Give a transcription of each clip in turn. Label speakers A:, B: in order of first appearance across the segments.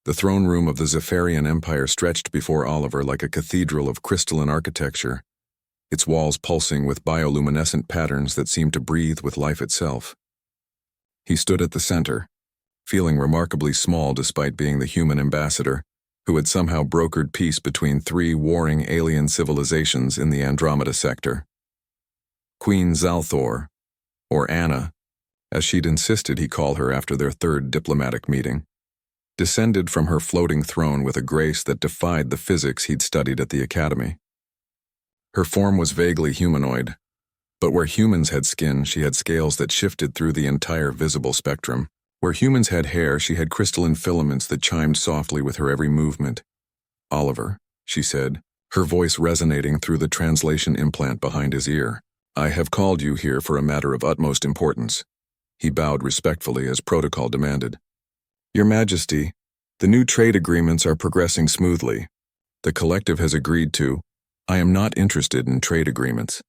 A: The throne room of the Zephyrian Empire stretched before Oliver like a cathedral of crystalline architecture, its walls pulsing with bioluminescent patterns that seemed to breathe with life itself. He stood at the center, feeling remarkably small despite being the human ambassador, who had somehow brokered peace between three warring alien civilizations in the Andromeda sector. Queen Zalthor, or Anna, as she'd insisted he call her after their third diplomatic meeting, descended from her floating throne with a grace that defied the physics he'd studied at the academy. Her form was vaguely humanoid, but where humans had skin, she had scales that shifted through the entire visible spectrum. Where humans had hair, she had crystalline filaments that chimed softly with her every movement. "Oliver," she said, her voice resonating through the translation implant behind his ear. "I have called you here for a matter of utmost importance." He bowed respectfully as protocol demanded. "Your Majesty, the new trade agreements are progressing smoothly. The collective has agreed to. I am not interested in trade agreements."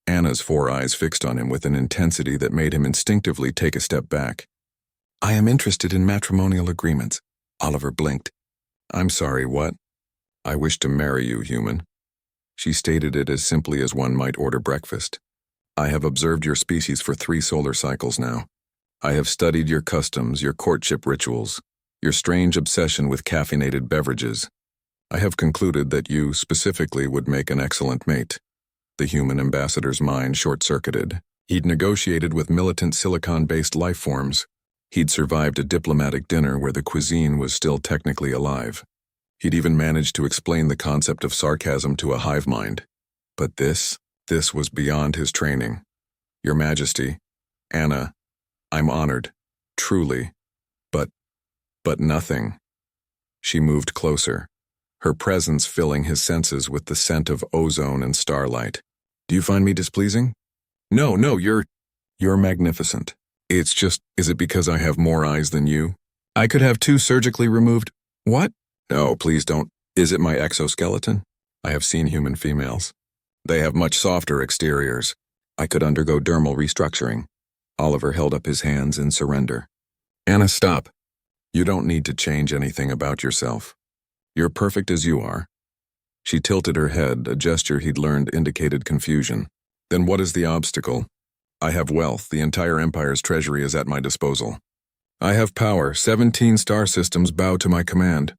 A: Anna's four eyes fixed on him with an intensity that made him instinctively take a step back. "I am interested in matrimonial agreements." Oliver blinked. "I'm sorry, what?" "I wish to marry you, human." She stated it as simply as one might order breakfast. "I have observed your species for 3 solar cycles now. I have studied your customs, your courtship rituals, your strange obsession with caffeinated beverages. I have concluded that you, specifically, would make an excellent mate." The human ambassador's mind short-circuited. He'd negotiated with militant silicon-based life forms. He'd survived a diplomatic dinner where the cuisine was still technically alive. He'd even managed to explain the concept of sarcasm to a hive mind. But this was beyond his training. "Your Majesty, Anna, I'm honored, truly, but nothing." She moved closer, her presence filling his senses with the scent of ozone and starlight. "Do you find me displeasing?" No, you're magnificent. It's just, is it because I have more eyes than you? I could have 2 surgically removed." "What?" "No, please don't. Is it my exoskeleton? I have seen human females. They have much softer exteriors. I could undergo dermal restructuring." Oliver held up his hands in surrender. "Anna, stop. You don't need to change anything about yourself. You're perfect as you are." She tilted her head, a gesture he'd learned indicated confusion. "Then what is the obstacle? I have wealth, the entire Empire's treasury is at my disposal. I have power, 17 star systems bow to my command.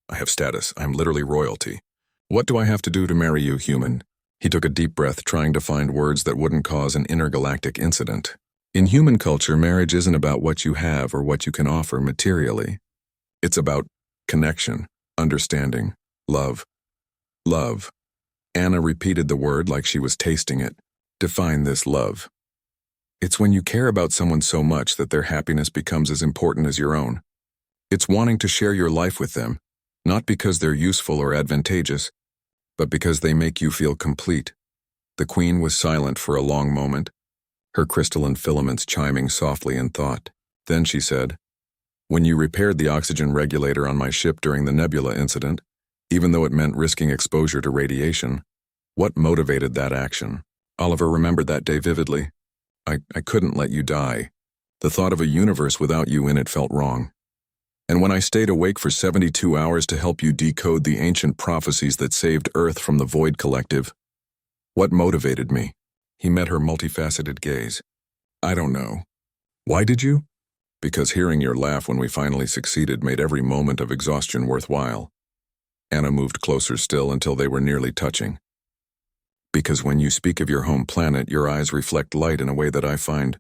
A: I have status, I'm literally royalty. What do I have to do to marry you, human?" He took a deep breath, trying to find words that wouldn't cause an intergalactic incident. In human culture, marriage isn't about what you have or what you can offer materially. It's about connection, understanding, love. Love. Anna repeated the word like she was tasting it. "Define this love." "It's when you care about someone so much that their happiness becomes as important as your own. It's wanting to share your life with them, not because they're useful or advantageous, but because they make you feel complete." The Queen was silent for a long moment, her crystalline filaments chiming softly in thought. Then she said, "When you repaired the oxygen regulator on my ship during the nebula incident, even though it meant risking exposure to radiation, what motivated that action?" Oliver remembered that day vividly. I couldn't let you die. The thought of a universe without you in it felt wrong. And when I stayed awake for 72 hours to help you decode the ancient prophecies that saved Earth from the Void Collective, what motivated me?" He met her multifaceted gaze. "I don't know." "Why did you?" "Because hearing your laugh when we finally succeeded made every moment of exhaustion worthwhile." Anna moved closer still until they were nearly touching. "Because when you speak of your home planet, your eyes reflect light in a way that I find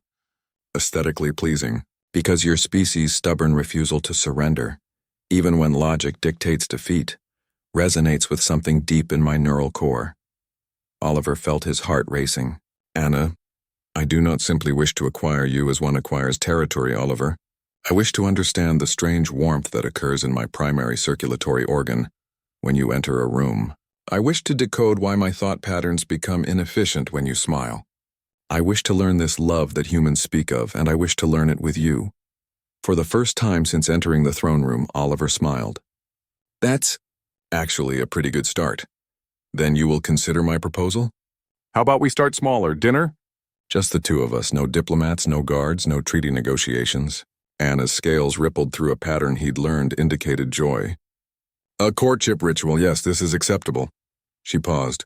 A: aesthetically pleasing. Because your species' stubborn refusal to surrender, even when logic dictates defeat, resonates with something deep in my neural core." Oliver felt his heart racing. "Anna, I do not simply wish to acquire you as one acquires territory, Oliver. I wish to understand the strange warmth that occurs in my primary circulatory organ when you enter a room. I wish to decode why my thought patterns become inefficient when you smile. I wish to learn this love that humans speak of, and I wish to learn it with you." For the first time since entering the throne room, Oliver smiled. "That's actually a pretty good start. Then you will consider my proposal?" "How about we start smaller, dinner?" "Just the 2 of us, no diplomats, no guards, no treaty negotiations. Anna's scales rippled through a pattern he'd learned indicated joy. A courtship ritual, yes, this is acceptable. She paused.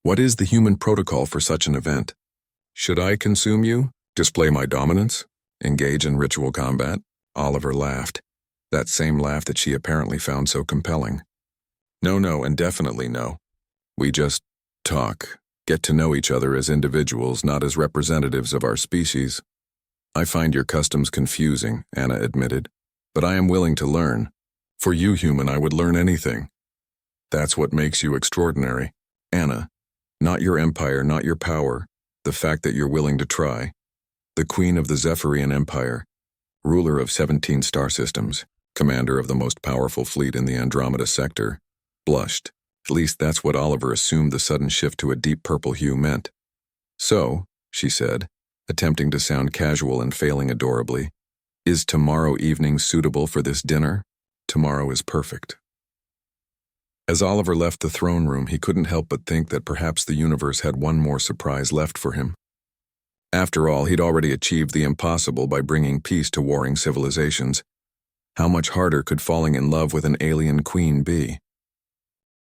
A: What is the human protocol for such an event? Should I consume you? Display my dominance? Engage in ritual combat? Oliver laughed. That same laugh that she apparently found so compelling. No, and definitely no. We just talk, get to know each other as individuals, not as representatives of our species. I find your customs confusing, Anna admitted, but I am willing to learn. For you, human, I would learn anything. That's what makes you extraordinary. Anna, not your empire, not your power, the fact that you're willing to try. The queen of the Zephyrian Empire, ruler of 17 star systems, commander of the most powerful fleet in the Andromeda sector, blushed. At least that's what Oliver assumed the sudden shift to a deep purple hue meant. So, she said, attempting to sound casual and failing adorably, is tomorrow evening suitable for this dinner? Tomorrow is perfect. As Oliver left the throne room, he couldn't help but think that perhaps the universe had one more surprise left for him. After all, he'd already achieved the impossible by bringing peace to warring civilizations. How much harder could falling in love with an alien queen be?